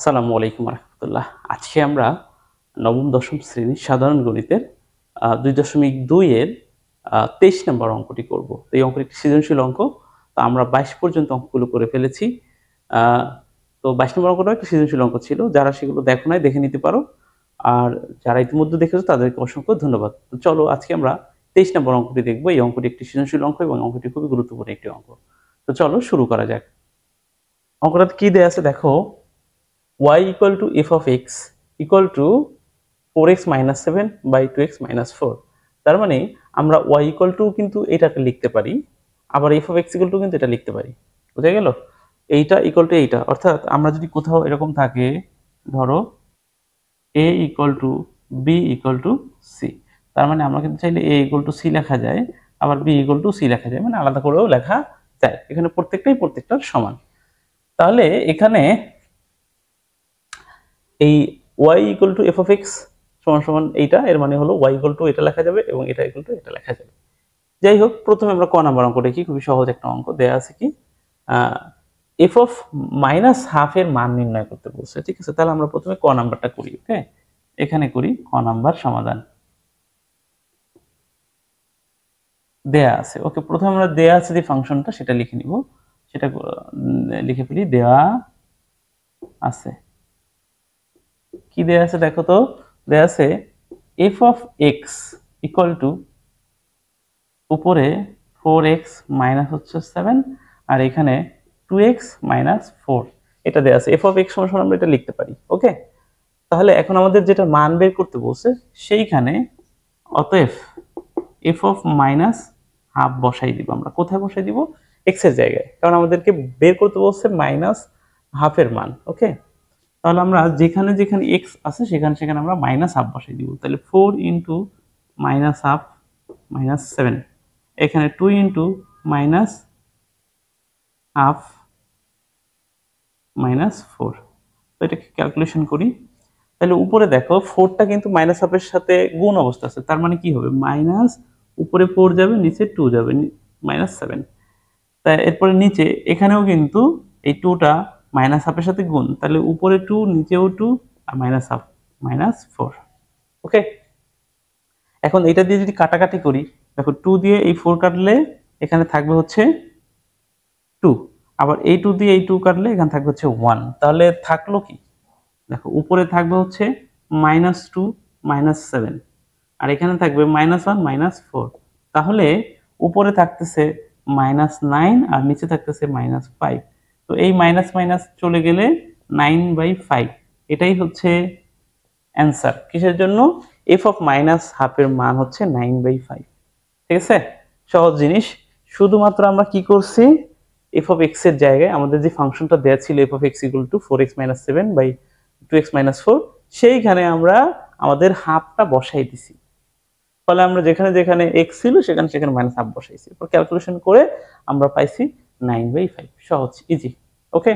আসসালামু আলাইকুম রহমতুল্লাহ। আজকে আমরা নবম দশম শ্রেণীর সাধারণ গণিতের ২.২ এর ২৩ নম্বর অঙ্কটি করব। তো এই অঙ্কটি একটি সৃজনশীল অঙ্ক। তো আমরা ২২ পর্যন্ত অঙ্কগুলো করে ফেলেছি। আ তো ২২ নম্বর অঙ্কটাও একটা সৃজনশীল অঙ্ক ছিল। যারা সেগুলো দেখো নাই দেখে নিতে পারো। আর যারা ইতিমধ্যে দেখেছো তাদেরকে অসংখ্য ধন্যবাদ। তো চলো আজকে আমরা ২৩ নম্বর অঙ্কটি দেখব। এই অঙ্কটি একটি সৃজনশীল অঙ্ক এবং অঙ্কটি খুবই গুরুত্বপূর্ণ একটি অঙ্ক। তো চলো শুরু করা যাক। অঙ্কটাতে কি দেয়া আছে দেখো, y equal to f of x equal to 4x minus 7 by 2x minus 4। তার মানে আমরা y equal to কিন্তু এটাকে লিখতে পারি, আবার f of x equal to কিন্তু এটা লিখতে পারি। বুঝা গেল? এইটা equal to এইটা, অর্থাৎ আমরা যদি কোথাও এরকম থাকে, ধরো a equal to b equal to c, তার মানে আমরা কিন্তু চাইলে a equal to c লেখা যায়, আবার b equal to c লেখা যায়, মানে আলাদা করেও লেখা যায়। এখানে প্রত্যেকটার সমান। তাহলে এখানে এই y equal to F of x সমান সমান এইটা, এর মানে হলো y ইকুয়াল টু এটা লেখা যাবে এবং এটা ইকুয়াল টু এটা লেখা যাবে। যাই হোক, প্রথমে আমরা ক নাম্বার অঙ্ক দেখি। খুবই সহজ একটা অঙ্ক দেয়া আছে, কি এফ অফ মাইনাস হাফ এর মান নির্ণয় করতে বলছে। ঠিক আছে, তাহলে আমরা প্রথমে ক নাম্বারটা করি। ওকে, এখানে করি ক নাম্বার সমাধান। দেয়া আছে, ওকে, প্রথমে আমরা দেয়া আছে যে ফাংশনটা সেটা লিখে নিব। সেটা লিখে ফেলি। দেয়া আছে, কি দেয়া আছে দেখো তো, দেয়া আছে f of x equal to উপরে 4x মাইনাস হচ্ছে 7 আর এখানে 2x মাইনাস 4, এটা দেয়া আছে। f of x সমান আমরা এটা লিখতে পারি। ওকে, তাহলে এখন আমাদের যেটা মান বের করতে বলছে সেইখানে অতএব f of মাইনাস হাফ বসাই দিব। আমরা কোথায় বসাই দিব? x এর জায়গায়, কারণ আমাদেরকে বের করতে বলছে মাইনাস হাফের মান। ওকে, তাহলে আমরা যেখানে যেখানে x আছে সেখানে সেখানে আমরা মাইনাস হাফ বসাই দিব। তাহলে 4 ইন্টু মাইনাস হাফ মাইনাস 7, এখানে 2 ইন্টু মাইনাস হাফ মাইনাস 4। তো এটাকে ক্যালকুলেশন করি। তাহলে উপরে দেখো 4টা কিন্তু মাইনাস হাফের সাথে গুণ অবস্থা আছে, তার মানে কি হবে? মাইনাস উপরে 4 যাবে, নিচে 2 যাবে, মাইনাস 7। তাই এরপরে নিচে এখানেও কিন্তু এই 2টা মাইনাস হাফের সাথে গুণ, তাহলে উপরে 2 নিচেও 2 আর মাইনাস হাফ মাইনাস 4। ওকে, এখন এটা দিয়ে যদি কাটাকাটি করি, দেখো 2 দিয়ে এই 4 কাটলে এখানে থাকবে হচ্ছে 2, আবার এই 2 দিয়ে এই 2 কাটলে এখানে থাকবে হচ্ছে 1। তাহলে থাকলো কি? দেখো উপরে থাকবে হচ্ছে -2 -7 আর এখানে থাকবে -1 -4। তাহলে উপরে থাকতেছে -9 আর নিচে থাকতেছে -5। তো এই মাইনাস মাইনাস চলে গেলে 9/5, এটাই হচ্ছে অ্যান্সার। কিসের জন্য? এফ অফ মাইনাস হাফের মান হচ্ছে 9/5। ঠিক আছে, সহজ জিনিস। শুধুমাত্র আমরা কি করছি, এফ অফ এক্স এর জায়গায় আমাদের যে ফাংশনটা দেওয়া ছিল F of X equal to 4x minus 7 by 2x minus 4, সেইখানে আমরা আমাদের হাফটা বসাই দিছি। ফলে আমরা যেখানে যেখানে এক্স ছিল সেখানে সেখানে মাইনাস হাফ বসাইছি। এরপর ক্যালকুলেশন করে আমরা পাইছি 9/5। সহজ, ইজি। ওকে,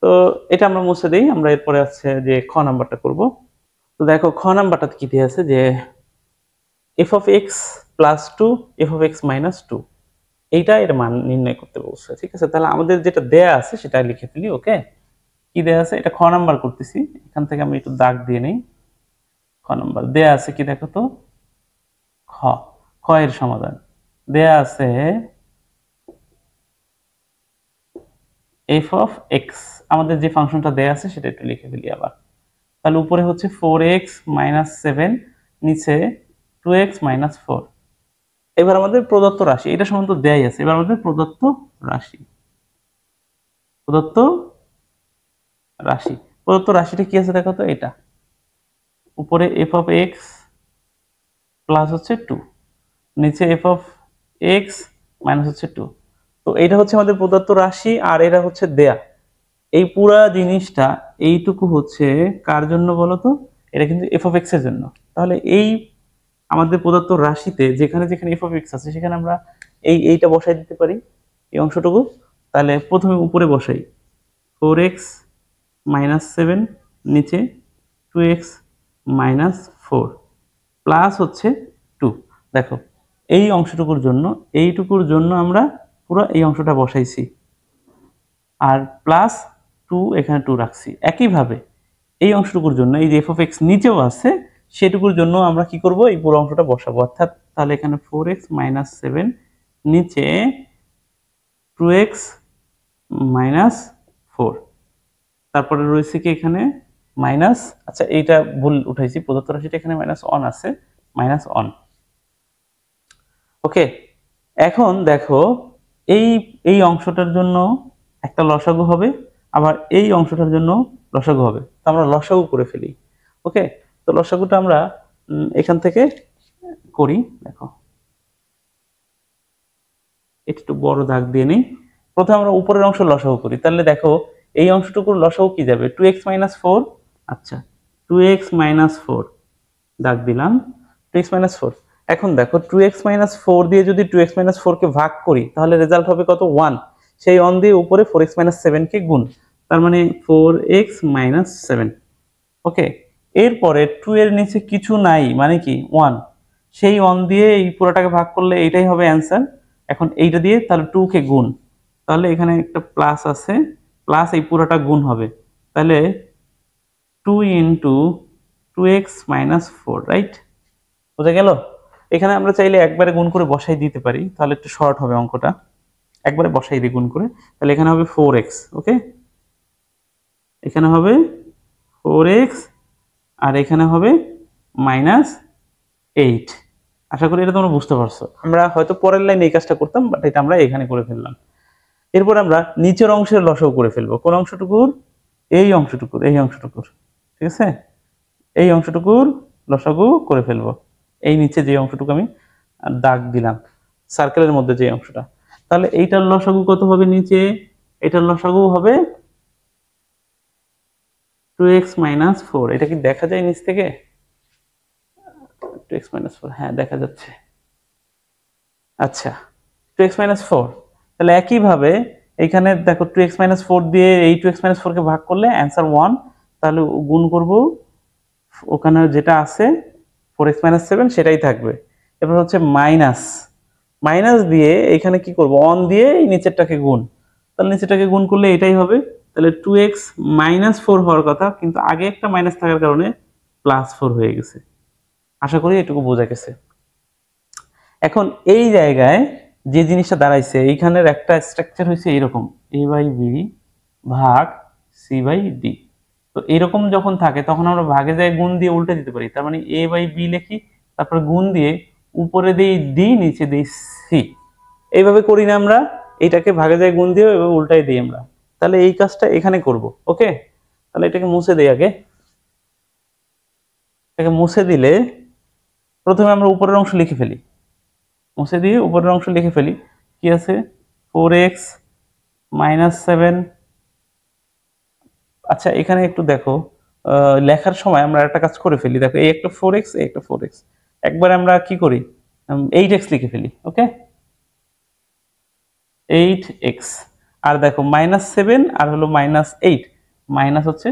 তো এটা আমরা মুছে দিই। আমরা এরপরে আছে যে খ নাম্বারটা করব। তো দেখো খ নাম্বারটাতে কি দিয়ে আছে যে F of x plus 2 F of x minus 2, এইটা এর মান নির্ণয় করতে বলছে। ঠিক আছে, তাহলে আমাদের যেটা দেয়া আছে সেটা লিখে ফেলি। ওকে, কি দেয়া আছে? এটা খ নাম্বার করতেছি। এখান থেকে আমি একটু দাগ দিয়ে নেই। খ নাম্বার দেয়া আছে কি দেখো তো, খ খ এর সমাধান দেয়া আছে এফ অফ এক্স। আমাদের যে ফাংশনটা দেয়া আছে সেটা একটু লিখে ফেলি আবার। তাহলে উপরে হচ্ছে 4x মাইনাস 7, নিচে 2x মাইনাস 4। এবার আমাদের প্রদত্ত রাশি, এটা সম্বন্ধে দেয়াই আছে। এবার আমাদের প্রদত্ত রাশি, প্রদত্ত রাশি প্রদত্ত রাশিটা কি আছে দেখো তো, এটা উপরে এফ অফ এক্স প্লাস হচ্ছে 2, নিচে এফ অফ এক্স মাইনাস হচ্ছে 2। তো এটা হচ্ছে আমাদের প্রদত্ত রাশি আর এটা হচ্ছে দেয়া। এই পুরা জিনিসটা এইটুকু হচ্ছে কার জন্য বলো তো? এটা কিন্তু এফ অফ এক্স এর জন্য। তাহলে এই আমাদের প্রদত্ত রাশিতে যেখানে যেখানে এফ অফ এক্স আছে সেখানে আমরা এইটা বসাই দিতে পারি, এই অংশটুকু। তাহলে প্রথমে উপরে বসাই 4x মাইনাস 7, নিচে 2x মাইনাস 4 প্লাস হচ্ছে 2। দেখো এই অংশটুকুর জন্য এইটুকুর জন্য আমরা পুরো এই অংশটা বসাইছি, আর প্লাস 2 এখানে 2 রাখছি। একইভাবে এই অংশটুকুর জন্য এই যে এফ অফ এক্স নিচেও আছে, সেটুকুর জন্য আমরা কি করব, এই পুরো অংশটা বসাবো। অর্থাৎ তাহলে এখানে 4x মাইনাস 7 নিচে 2x মাইনাস 4, তারপরে রয়েছে কি এখানে মাইনাস, আচ্ছা এইটা ভুল উঠাইছি, প্রদত্ত রাশিটা এখানে মাইনাস 1 আছে, মাইনাস 1। ওকে, এখন দেখো এই এই অংশটার জন্য একটা লসাগু হবে, আবার এই অংশটার জন্য লসাগু হবে, তো আমরা লসাগু করে ফেলি। ওকে, তো লসাগুটা আমরা এখান থেকে করি। দেখো একটু বড় দাগ দিয়ে নিই। প্রথমে আমরা উপরের অংশ লসাগু করি, তাহলে দেখো এই অংশটুকুর লসাগু কি যাবে, 2x মাইনাস 4। আচ্ছা 2x মাইনাস 4 দাগ দিলাম, 2x মাইনাস 4। এখন দেখো 2x মাইনাস 4 দিয়ে যদি 2x মাইনাস 4 কে ভাগ করি তাহলে রেজাল্ট হবে কত, 1। সেই 1 দিয়ে উপরে 4x মাইনাস 7 কে গুণ, তার মানে 4x মাইনাস 7। ওকে, এরপরে 2 এর নিচে কিছু নাই মানে কি 1, সেই 1 দিয়ে এই পুরোটাকে ভাগ করলে এইটাই হবে অ্যান্সার। এখন এইটা দিয়ে তাহলে 2 কে গুণ, তাহলে এখানে একটা প্লাস আছে, প্লাস এই পুরোটা গুণ হবে, তাহলে 2 ইন্টু 2x মাইনাস 4, রাইট? বুঝা গেল? এখানে আমরা চাইলে একবারে গুণ করে বসাই দিতে পারি, তাহলে একটু শর্ট হবে অঙ্কটা। একবারে বসাই দিই গুণ করে, তাহলে এখানে হবে 4x। ওকে, এখানে হবে 4x আর এখানে হবে মাইনাস 8। আশা করি এটা তোমরা বুঝতে পারছো। আমরা হয়তো পরের লাইনে এই কাজটা করতাম, বাট এটা আমরা এখানে করে ফেললাম। এরপর আমরা নিচের অংশের লসাগু করে ফেলবো। কোন অংশটুকুর, এই অংশটুকুর, এই অংশটুকুর, ঠিক আছে, এই অংশটুকুর লসাগু করে ফেলবো। এই নিচে যে অংশটুকু আমি দাগ দিলাম সার্কেলের মধ্যে যে অংশটা, তাহলে এইটার লসাগু কত হবে নিচে, এটার লসাগু হবে 2x মাইনাস 4। এটা কি দেখা যায় নিচ থেকে, 2x মাইনাস 4, হ্যাঁ দেখা যাচ্ছে। আচ্ছা 2x মাইনাস 4, তাহলে একইভাবে এখানে দেখো 2x মাইনাস 4 দিয়ে এই 2x মাইনাস 4 কে ভাগ করলে অ্যান্সার 1, তাহলে গুণ করব, ওখানে যেটা আছে 4x মাইনাস 7 সেটাই থাকবে। এবার হচ্ছে মাইনাস, মাইনাস দিয়ে এখানে কি করব, 1 দিয়ে এই নিচেরটাকে গুণ, তাহলে নিচেরটাকে গুণ করলে এটাই হবে। তাহলে 2x মাইনাস 4 হওয়ার কথা, কিন্তু আগে একটা মাইনাস থাকার কারণে প্লাস 4 হয়ে গেছে। আশা করি এটুকু বোঝা গেছে। এখন এই জায়গায় যে জিনিসটা দাঁড়াইছে, এইখানের একটা স্ট্রাকচার হয়েছে এরকম, a বাই বি ভাগ সি বাই ডি। তো এরকম যখন থাকে তখন আমরা ভাগে যায় গুণ দিয়ে উল্টে দিতে পারি, তার মানে a বাই বি লিখি, তারপরে গুণ দিয়ে উপরে দিই ডি, নিচে দিই সি। এইভাবে করি না আমরা, এটাকে ভাগে যায় গুণ দিয়ে এভাবে উল্টাই দিই আমরা। তাহলে এই কাজটা এখানে করব। ওকে, তাহলে এটাকে মুছে দিই আগে। এটাকে মুছে দিলে প্রথমে আমরা উপরের অংশ লিখে ফেলি, মুছে দিয়ে উপরের অংশ লিখে ফেলি। কি আছে, 4x মাইনাস 7। আচ্ছা এখানে একটু দেখো, লেখার সময় আমরা একটা কাজ করে ফেলি। দেখো এই একটা 4x, এই একটা 4x, একবার আমরা কি করি 8x লিখে ফেলি। ওকে, 8x, আর দেখো মাইনাস 7 আর হলো মাইনাস 8, মাইনাস হচ্ছে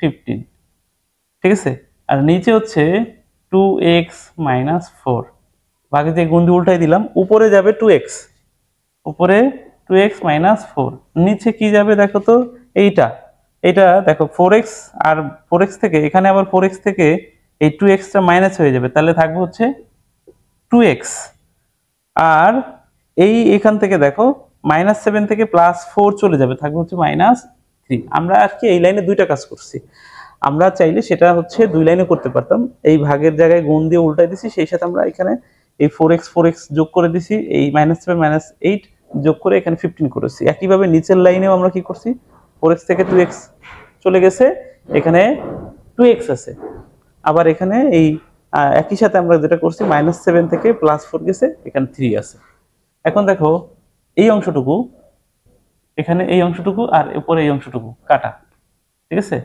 15, ঠিক আছে। আর নিচে হচ্ছে 2x মাইনাস 4, ভাগে যে গুণ দিয়ে উল্টাই দিলাম, উপরে যাবে 2x, উপরে 2x মাইনাস 4, নিচে কি যাবে দেখো তো, এইটা, এটা দেখো 4x, আর 4x থেকে এখানে আবার 4x থেকে এই 2x টা মাইনাস হয়ে যাবে, তাহলে থাকবে হচ্ছে 2x। আর এই এখান থেকে দেখো মাইনাস 7 থেকে প্লাস 4 চলে যাবে, থাকবে হচ্ছে মাইনাস 3। আমরা আজকে এই লাইনে দুইটা কাজ করছি, আমরা চাইলে সেটা হচ্ছে দুই লাইনে করতে পারতাম। এই ভাগের জায়গায় গুণ দিয়ে উল্টাই দিছি, সেই সাথে আমরা এখানে এই 4x যোগ করে দিছি, এই মাইনাস 7 মাইনাস 8 যোগ করে এখানে 15 করেছি। একইভাবে নিচের লাইনেও আমরা কি করছি, 4x থেকে 2x চলে গেছে, এখানে 2x আছে। আবার এখানে এই একই সাথে আমরা যেটা করছি, মাইনাস 7 থেকে প্লাস 4 গেছে, এখানে 3 আছে। এখন দেখো এই অংশটুকু, এখানে এই অংশটুকু আর উপরে এই অংশটুকু কাটা, ঠিক আছে,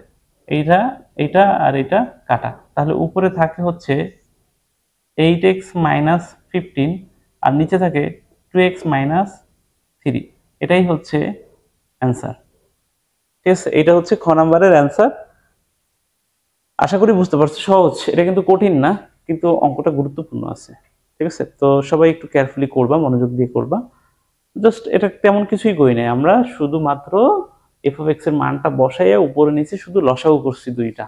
এইটা, এইটা আর এটা কাটা, তাহলে উপরে থাকে হচ্ছে 8x মাইনাস 15 আর নিচে থাকে 2x মাইনাস 3। এটাই হচ্ছে অ্যান্সার, ঠিক আছে। এটা হচ্ছে খ নাম্বারের অ্যান্সার। আশা করি বুঝতে পারছো, সহজ, এটা কিন্তু কঠিন না, কিন্তু অঙ্কটা গুরুত্বপূর্ণ আছে, ঠিক আছে। তো সবাই একটু কেয়ারফুলি করবা, মনোযোগ দিয়ে করবা। জাস্ট এটা তেমন কিছুই করি নাই আমরা, শুধুমাত্র এফ অফ এক্স এর মানটা বসাইয়া উপরে নিচে শুধু লসাগু করছি দুইটা।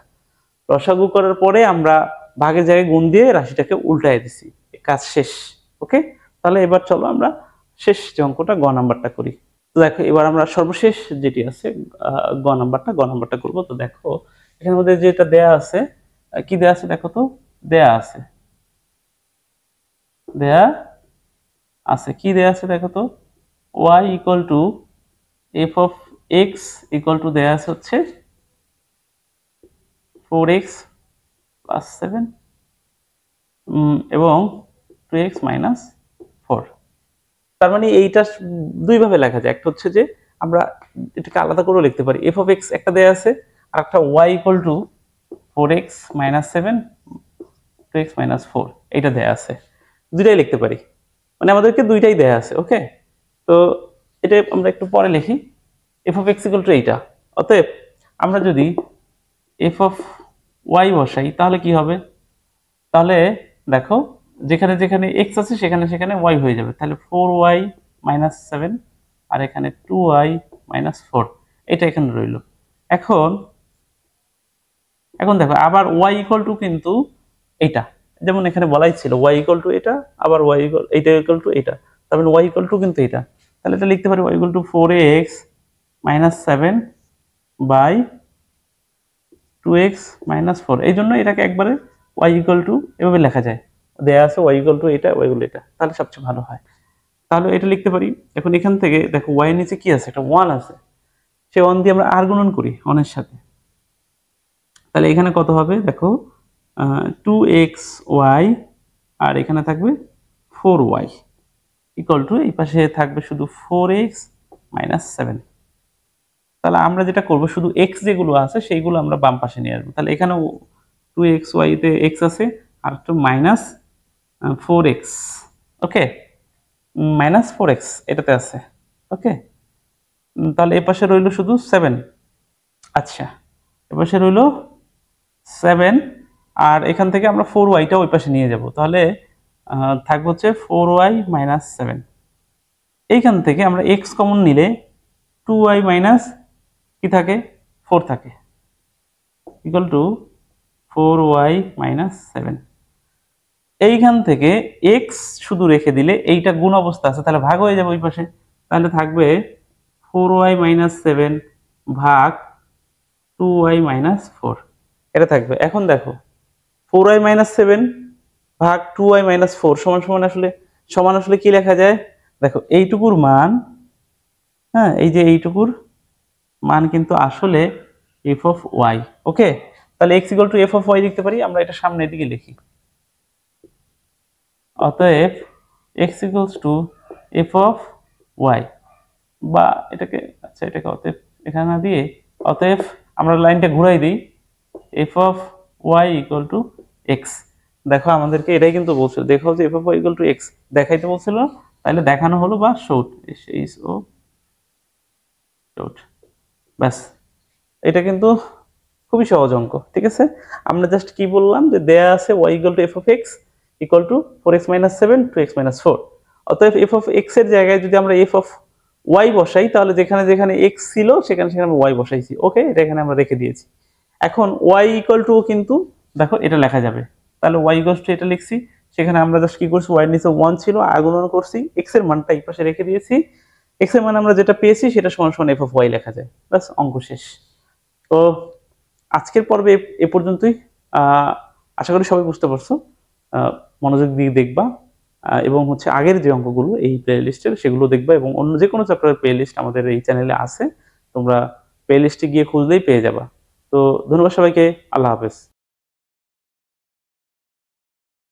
লসাগু করার পরে আমরা ভাগের জায়গায় গুণ দিয়ে রাশিটাকে উল্টায় দিছি, কাজ শেষ। ওকে, তাহলে এবার চলো আমরা শেষ যে অঙ্কটা গ নাম্বারটা করি। তো দেখো এবার আমরা সর্বশেষ যেটি আছে গ নাম্বারটা করবো। তো দেখো এখানের মধ্যে যেটা দেয়া আছে, কি দেয়া আছে দেখো তো, দেয়া আছে কি দেয়া আছে দেখো তো, y equal to F of X equal two দেয়া আছে হচ্ছে 4x প্লাস 7 এবং 2x মাইনাস 4। তার মানে এইটা দুইভাবে লেখা যায়, একটা হচ্ছে যে আমরা এটাকে আলাদা করে লিখতে পারি, এফ অফ এক্স একটা দেয়া আছে আর একটা y equal to 4x minus 7 2x minus 4 এইটা দেয়া আছে, দুইটাই লিখতে পারি, মানে আমাদেরকে দুইটাই দেয়া আছে। ওকে, তো এটা আমরা একটু পরে লিখি, F of X equal two এইটা। অতএব আমরা যদি এফ অফ ওয়াই বসাই তাহলে কি হবে, তাহলে দেখো যেখানে যেখানে এক্স আছে সেখানে সেখানে ওয়াই হয়ে যাবে, তাহলে 4y মাইনাস 7 আর এখানে 2y মাইনাস 4 এটা এখানে রইল। এখন এখন দেখো আবার y ইকুয়াল টু কিন্তু এইটা, যেমন এখানে বলাই ছিল y ইকুয়াল টু এটা, আবার y ইকুয়াল এইটা ইকুয়াল টু এটা, তার মানে y ইকুয়াল টু কিন্তু এটা, তাহলে এটা লিখতে পারি y equal to 4x minus 7 by 2x minus 4। এই জন্য এটাকে একবারে y ইকুয়াল টু এভাবে লেখা যায়, দেয়া আছে y ইকুয়াল টু এটা y ইকুয়াল এটা, তাহলে সবচেয়ে ভালো হয়। তাহলে এটা লিখতে পারি। এখন এখান থেকে দেখো y এর নিচে কি আছে, একটা 1 আছে, সেই 1 দিয়ে আমরা আর গুণন করি 1 এর সাথে, তাহলে এখানে কত হবে দেখো 2xy আর এখানে থাকবে 4y ইকুয়াল টু এই পাশে থাকবে শুধু 4x মাইনাস 7। তাহলে আমরা যেটা করব শুধু x যেগুলো আছে সেইগুলো আমরা বাম পাশে নিয়ে আসবো, তাহলে এখানেও 2xy তে x আছে আর একটু মাইনাস 4x, ওকে মাইনাস 4x এটাতে আছে। ওকে, তাহলে এ পাশে রইল শুধু 7। আচ্ছা, এ পাশে রইল 7 আর এখান থেকে আমরা 4yটা ওই পাশে নিয়ে যাব, তাহলে থাকবে হচ্ছে 4y মাইনাস 7। এইখান থেকে আমরা x কমন নিলে 2y মাইনাস কি থাকে 4 থাকে ইকুয়াল টু 4y মাইনাস 7। এইখান থেকে x শুধু রেখে দিলে এইটা গুণ অবস্থা আছে, তাহলে ভাগ হয়ে যাবে ওই পাশে, তাহলে থাকবে 4y মাইনাস 7 ভাগ 2y মাইনাস 4 এটা থাকবে। এখন দেখো 4y মাইনাস 7 ভাগ 2y মাইনাস 4 সমান আসলে কি লেখা যায় দেখো, এইটুকুর মান, হ্যাঁ এই যে এইটুকুর মান কিন্তু আসলে এফ অফ ওয়াই। ওকে, তাহলে x equal to F of Y লিখতে পারি, আমরা এটা সামনের দিকে লিখি। অতএব x equals to F of Y, বা এটাকে আচ্ছা এটাকে অতএব এখানে না দিয়ে অতএব আমরা লাইনটা ঘুরাই দিই, F of Y equal to X. দেখো আমাদেরকে এটাই কিন্তু বলছিল, দেখো যে F of Y equal to X দেখাইতে বলছিল, তাহলে দেখানো হলো বা শোড ও শোড, ব্যাস এটা কিন্তু খুবই সহজ অঙ্ক। ঠিক আছে, আমরা জাস্ট কি বললাম যে দেয়া আছে y equal to F of X equal to 4x minus 7 2x minus 4। অতএব এফ অফ এক্স এর জায়গায় যদি আমরা এফ অফ ওয়াই বসাই তাহলে যেখানে যেখানে এক্স ছিল সেখানে সেখানে আমরা ওয়াই বসাইছি। ওকে, এটা এখানে আমরা রেখে দিয়েছি। এখন ওয়াই ইকুয়াল টু কিন্তু দেখো এটা লেখা যাবে, তাহলে ওয়াই ইকুয়াল টু এটা লিখছি, সেখানে আমরা জাস্ট কি করছি ওয়াই এর নিচে 1 ছিল আগুণন করছি, এক্স এর মানটা এই পাশে রেখে দিয়েছি, এক্স এর মান আমরা যেটা পেয়েছি সেটা সমান সমান এফ অফ ওয়াই লেখা যায়, ব্যাস অঙ্ক শেষ। তো আজকের পর্বে এ পর্যন্তই, আশা করি সবাই বুঝতে পারছো, মনোযোগ দিয়ে দেখবা এবং হচ্ছে আগের যে অঙ্কগুলো এই প্লে লিস্টের সেগুলো দেখবা, এবং অন্য যে কোনো চ্যাপ্টারের প্লে লিস্ট আমাদের এই চ্যানেলে আছে, তোমরা প্লে লিস্টে গিয়ে খুঁজলেই পেয়ে যাবা। তো ধন্যবাদ সবাইকে, আল্লাহ হাফেজ।